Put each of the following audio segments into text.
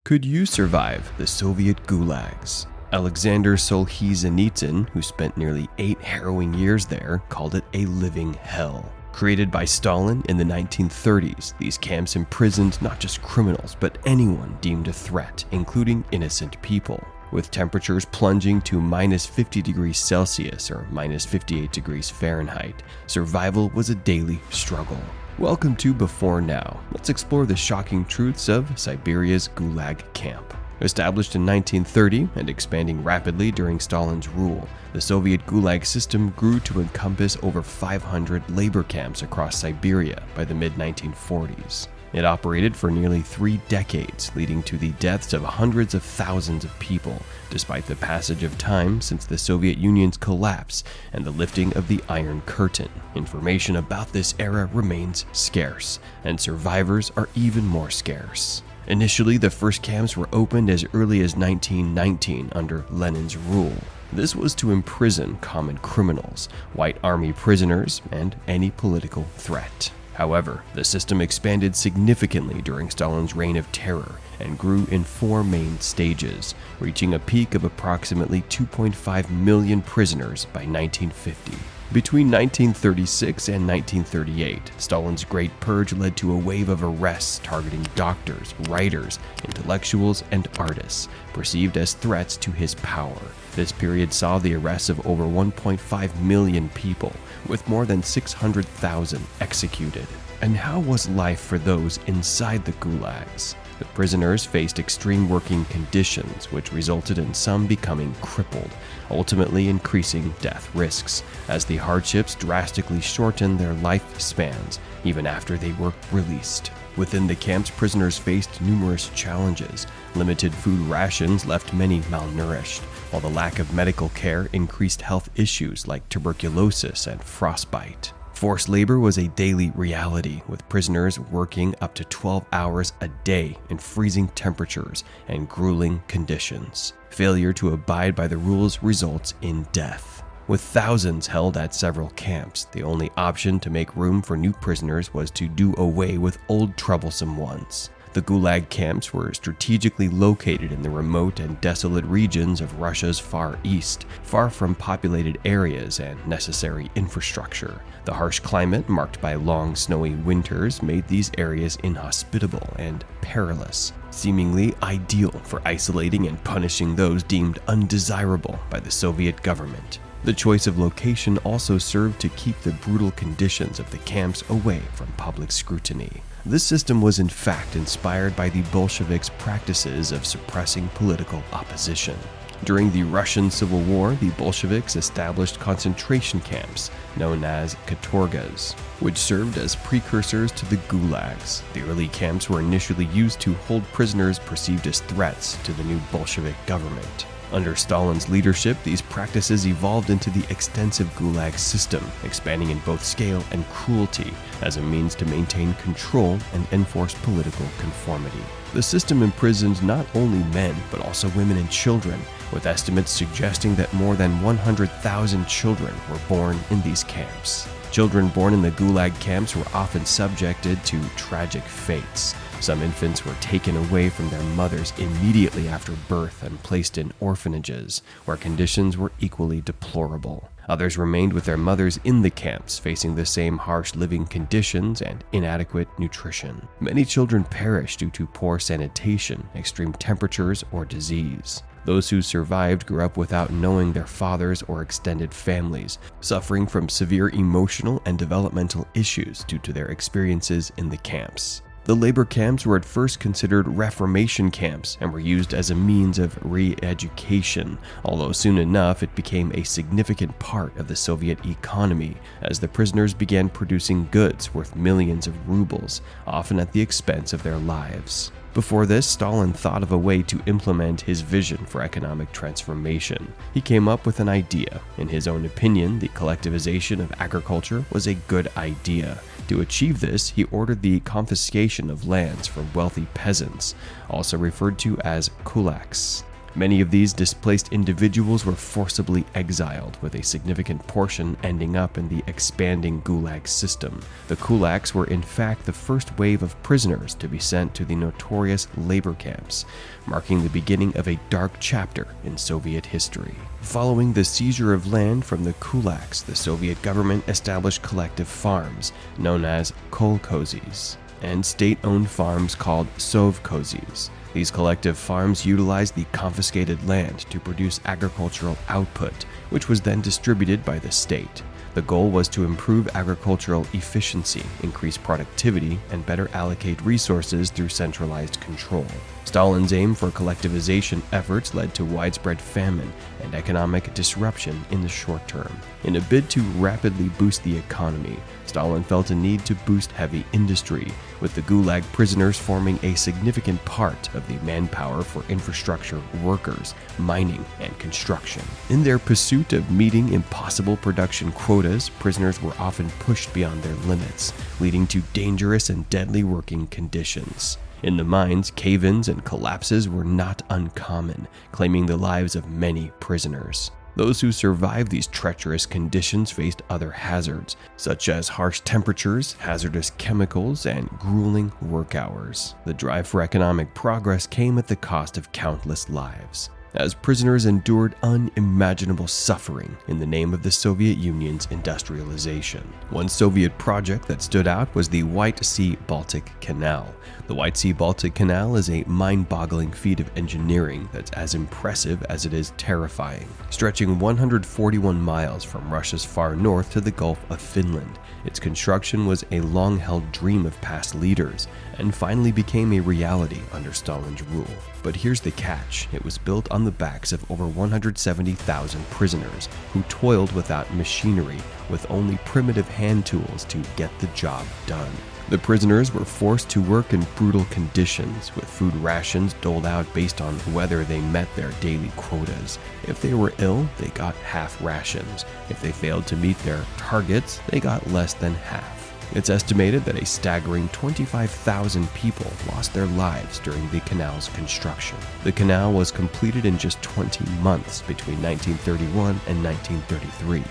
Could you survive the Soviet Gulags? Aleksandr Solzhenitsyn, who spent nearly 8 harrowing years there, called it a living hell. Created by Stalin in the 1930s, these camps imprisoned not just criminals, but anyone deemed a threat, including innocent people. With temperatures plunging to minus 50 degrees Celsius or minus 58 degrees Fahrenheit, survival was a daily struggle. Welcome to Before Now. Let's explore the shocking truths of Siberia's Gulag camp. Established in 1930 and expanding rapidly during Stalin's rule, the Soviet Gulag system grew to encompass over 500 labor camps across Siberia by the mid-1940s. It operated for nearly 3 decades, leading to the deaths of hundreds of thousands of people, despite the passage of time since the Soviet Union's collapse and the lifting of the Iron Curtain. Information about this era remains scarce, and survivors are even more scarce. Initially, the first camps were opened as early as 1919 under Lenin's rule. This was to imprison common criminals, white army prisoners, and any political threat. However, the system expanded significantly during Stalin's reign of terror and grew in 4 main stages, reaching a peak of approximately 2.5 million prisoners by 1950. Between 1936 and 1938, Stalin's Great Purge led to a wave of arrests targeting doctors, writers, intellectuals, and artists, perceived as threats to his power. This period saw the arrests of over 1.5 million people, with more than 600,000 executed. And how was life for those inside the gulags? The prisoners faced extreme working conditions, which resulted in some becoming crippled, ultimately increasing death risks, as the hardships drastically shortened their lifespans even after they were released. Within the camps, prisoners faced numerous challenges. Limited food rations left many malnourished, while the lack of medical care increased health issues like tuberculosis and frostbite. Forced labor was a daily reality, with prisoners working up to 12 hours a day in freezing temperatures and grueling conditions. Failure to abide by the rules results in death. With thousands held at several camps, the only option to make room for new prisoners was to do away with old troublesome ones. The Gulag camps were strategically located in the remote and desolate regions of Russia's Far East, far from populated areas and necessary infrastructure. The harsh climate, marked by long snowy winters, made these areas inhospitable and perilous, seemingly ideal for isolating and punishing those deemed undesirable by the Soviet government. The choice of location also served to keep the brutal conditions of the camps away from public scrutiny. This system was in fact inspired by the Bolsheviks' practices of suppressing political opposition. During the Russian Civil War, the Bolsheviks established concentration camps known as katorgas, which served as precursors to the gulags. The early camps were initially used to hold prisoners perceived as threats to the new Bolshevik government. Under Stalin's leadership, these practices evolved into the extensive Gulag system, expanding in both scale and cruelty as a means to maintain control and enforce political conformity. The system imprisoned not only men, but also women and children, with estimates suggesting that more than 100,000 children were born in these camps. Children born in the Gulag camps were often subjected to tragic fates. Some infants were taken away from their mothers immediately after birth and placed in orphanages, where conditions were equally deplorable. Others remained with their mothers in the camps, facing the same harsh living conditions and inadequate nutrition. Many children perished due to poor sanitation, extreme temperatures, or disease. Those who survived grew up without knowing their fathers or extended families, suffering from severe emotional and developmental issues due to their experiences in the camps. The labor camps were at first considered reformation camps and were used as a means of re-education, although soon enough it became a significant part of the Soviet economy as the prisoners began producing goods worth millions of rubles, often at the expense of their lives. Before this, Stalin thought of a way to implement his vision for economic transformation. He came up with an idea. In his own opinion, the collectivization of agriculture was a good idea. To achieve this, he ordered the confiscation of lands from wealthy peasants, also referred to as kulaks. Many of these displaced individuals were forcibly exiled, with a significant portion ending up in the expanding Gulag system. The kulaks were in fact the first wave of prisoners to be sent to the notorious labor camps, marking the beginning of a dark chapter in Soviet history. Following the seizure of land from the kulaks, the Soviet government established collective farms, known as kolkhozes, and state-owned farms called sovkhozes. These collective farms utilized the confiscated land to produce agricultural output, which was then distributed by the state. The goal was to improve agricultural efficiency, increase productivity, and better allocate resources through centralized control. Stalin's aim for collectivization efforts led to widespread famine and economic disruption in the short term. In a bid to rapidly boost the economy, Stalin felt a need to boost heavy industry, with the Gulag prisoners forming a significant part of the manpower for infrastructure workers, mining, and construction. In their pursuit of meeting impossible production quotas, prisoners were often pushed beyond their limits, leading to dangerous and deadly working conditions. In the mines, cave-ins and collapses were not uncommon, claiming the lives of many prisoners. Those who survived these treacherous conditions faced other hazards, such as harsh temperatures, hazardous chemicals, and grueling work hours. The drive for economic progress came at the cost of countless lives, as prisoners endured unimaginable suffering in the name of the Soviet Union's industrialization. One Soviet project that stood out was the White Sea-Baltic Canal. The White Sea-Baltic Canal is a mind-boggling feat of engineering that's as impressive as it is terrifying. Stretching 141 miles from Russia's far north to the Gulf of Finland, its construction was a long-held dream of past leaders and finally became a reality under Stalin's rule. But here's the catch: it was built on the backs of over 170,000 prisoners who toiled without machinery, with only primitive hand tools to get the job done. The prisoners were forced to work in brutal conditions, with food rations doled out based on whether they met their daily quotas. If they were ill, they got half rations. If they failed to meet their targets, they got less than half. It's estimated that a staggering 25,000 people lost their lives during the canal's construction. The canal was completed in just 20 months between 1931 and 1933.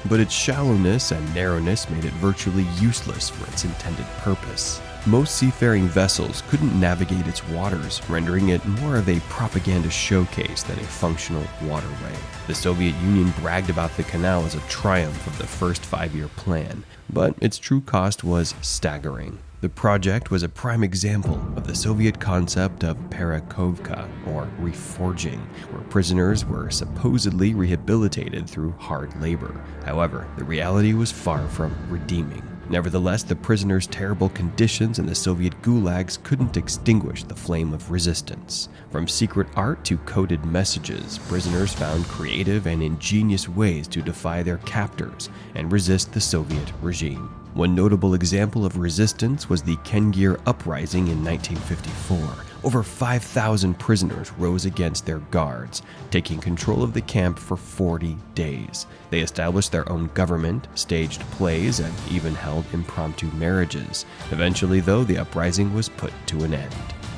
But its shallowness and narrowness made it virtually useless for its intended purpose. Most seafaring vessels couldn't navigate its waters, rendering it more of a propaganda showcase than a functional waterway. The Soviet Union bragged about the canal as a triumph of the first 5-year plan, but its true cost was staggering. The project was a prime example of the Soviet concept of perekovka, or reforging, where prisoners were supposedly rehabilitated through hard labor. However, the reality was far from redeeming. Nevertheless, the prisoners' terrible conditions in the Soviet gulags couldn't extinguish the flame of resistance. From secret art to coded messages, prisoners found creative and ingenious ways to defy their captors and resist the Soviet regime. One notable example of resistance was the Kengir uprising in 1954. Over 5,000 prisoners rose against their guards, taking control of the camp for 40 days. They established their own government, staged plays, and even held impromptu marriages. Eventually, though, the uprising was put to an end.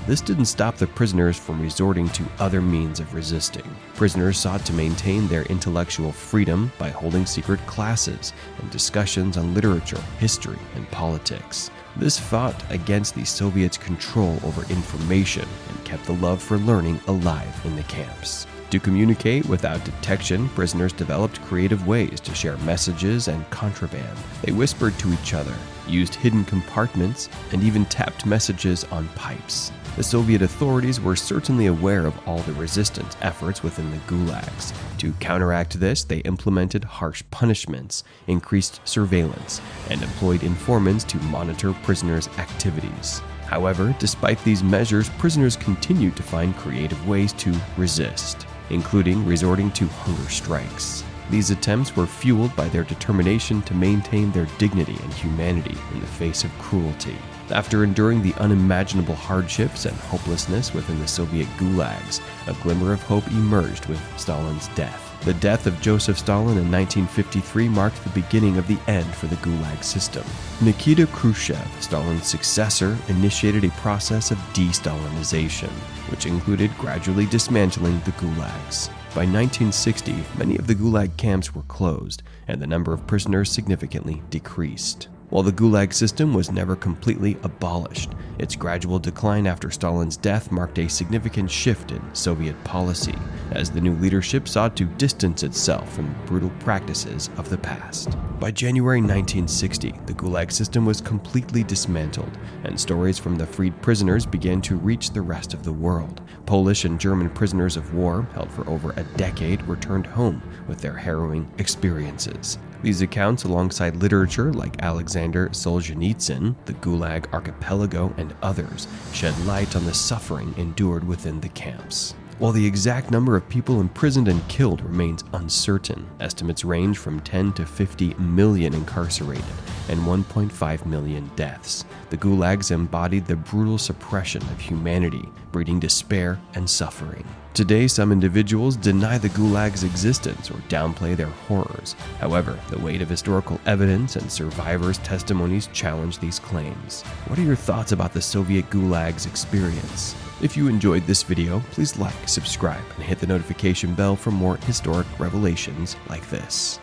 This didn't stop the prisoners from resorting to other means of resisting. Prisoners sought to maintain their intellectual freedom by holding secret classes and discussions on literature, history, and politics. This fought against the Soviets' control over information and kept the love for learning alive in the camps. To communicate without detection, prisoners developed creative ways to share messages and contraband. They whispered to each other, used hidden compartments, and even tapped messages on pipes. The Soviet authorities were certainly aware of all the resistance efforts within the gulags. To counteract this, they implemented harsh punishments, increased surveillance, and employed informants to monitor prisoners' activities. However, despite these measures, prisoners continued to find creative ways to resist, including resorting to hunger strikes. These attempts were fueled by their determination to maintain their dignity and humanity in the face of cruelty. After enduring the unimaginable hardships and hopelessness within the Soviet gulags, a glimmer of hope emerged with Stalin's death. The death of Joseph Stalin in 1953 marked the beginning of the end for the Gulag system. Nikita Khrushchev, Stalin's successor, initiated a process of de-Stalinization, which included gradually dismantling the Gulags. By 1960, many of the Gulag camps were closed, and the number of prisoners significantly decreased. While the Gulag system was never completely abolished, its gradual decline after Stalin's death marked a significant shift in Soviet policy, as the new leadership sought to distance itself from the brutal practices of the past. By January 1960, the Gulag system was completely dismantled, and stories from the freed prisoners began to reach the rest of the world. Polish and German prisoners of war, held for over a decade, returned home with their harrowing experiences. These accounts, alongside literature like Aleksandr Solzhenitsyn, the Gulag Archipelago, and others, shed light on the suffering endured within the camps. While the exact number of people imprisoned and killed remains uncertain, estimates range from 10 to 50 million incarcerated and 1.5 million deaths. The Gulags embodied the brutal suppression of humanity, breeding despair and suffering. Today, some individuals deny the Gulag's existence or downplay their horrors. However, the weight of historical evidence and survivors' testimonies challenge these claims. What are your thoughts about the Soviet Gulag's experience? If you enjoyed this video, please like, subscribe, and hit the notification bell for more historic revelations like this.